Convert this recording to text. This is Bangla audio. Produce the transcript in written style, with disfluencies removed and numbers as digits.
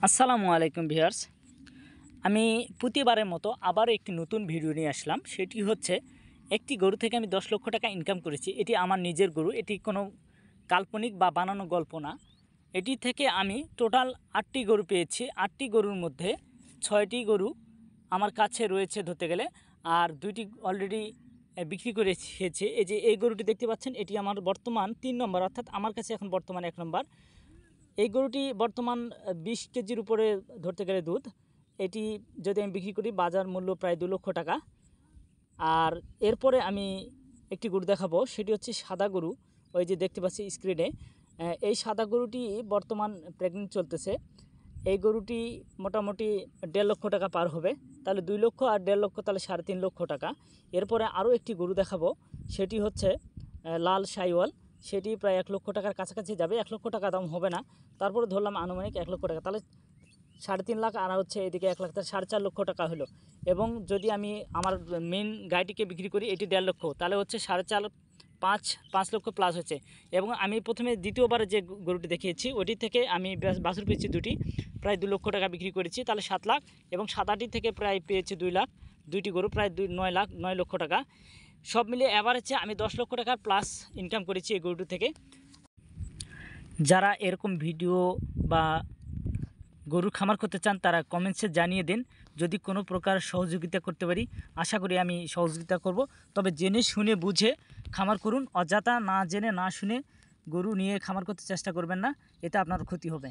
আসসালামু আলাইকুম ভিউয়ার্স। আমি প্রতিবারের মতো আবার একটি নতুন ভিডিও নিয়ে আসলাম। সেটি হচ্ছে একটি গরু থেকে আমি 10 লক্ষ টাকা ইনকাম করেছি। এটি আমার নিজের গরু, এটি কোনো কাল্পনিক বা বানানো গল্প না। এটি থেকে আমি টোটাল 8টি গরু পেয়েছি। 8টি গরুর মধ্যে 6টি গরু আমার কাছে রয়েছে ধরতে গেলে, আর 2টি অলরেডি বিক্রি করে এসেছি। এই যে এই গরুটি দেখতে পাচ্ছেন, এটি আমার বর্তমান 3 নম্বর, অর্থাৎ আমার কাছে এখন বর্তমানে 1 নম্বর। এই গরুটি বর্তমান 20 কেজির উপরে ধরতে গেলে দুধ। এটি যদি আমি বিক্রি করি, বাজার মূল্য প্রায় 2 লক্ষ টাকা। আর এরপরে আমি একটি গরু দেখাবো, সেটি হচ্ছে সাদা গরু। ওই যে দেখতে পাচ্ছি স্ক্রিনে, এই সাদা গরুটি বর্তমান প্রেগনেন্ট চলতেছে। এই গরুটি মোটামুটি 1.5 লক্ষ টাকা পার হবে। তাহলে 2 লক্ষ আর 1.5 লক্ষ, তাহলে 3.5 লক্ষ টাকা। এরপরে আরও একটি গরু দেখাবো, সেটি হচ্ছে লাল শাইওয়াল। সেটি প্রায় 1 লক্ষ টাকার কাছাকাছি যাবে। 1 লক্ষ টাকা দাম হবে না, তারপরে ধরলাম আনুমানিক 1 লক্ষ টাকা। তাহলে 3.5 লাখ, আর হচ্ছে এদিকে 1 লাখ, তাহলে 4.5 লক্ষ টাকা হলো। এবং যদি আমি আমার মেন গাড়িটিকে বিক্রি করি, এটি 1.5 লক্ষ, তাহলে হচ্ছে 4.5, 5 লক্ষ প্লাস হচ্ছে। এবং আমি প্রথমে দ্বিতীয়বার যে গরুটি দেখিয়েছি, ওটি থেকে আমি বাছুর পেয়েছি 2টি, প্রায় 2 লক্ষ টাকা বিক্রি করেছি, তাহলে 7 লাখ। এবং সাদাটি থেকে প্রায় পেয়েছি 2 লাখ। 2টি গরু প্রায় 9 লক্ষ টাকা। সব মিলিয়ে অ্যাভারেজে আমি 10 লক্ষ টাকার প্লাস ইনকাম করেছি এই গরুটি থেকে। যারা এরকম ভিডিও বা গরুর খামার করতে চান, তারা কমেন্টসে জানিয়ে দিন। যদি কোনো প্রকার সহযোগিতা করতে পারি, আশা করি আমি সহযোগিতা করব। তবে জেনে শুনে বুঝে খামার করুন। অযথা না জেনে না শুনে গরু নিয়ে খামার করতে চেষ্টা করবেন না, এতে আপনার ক্ষতি হবে।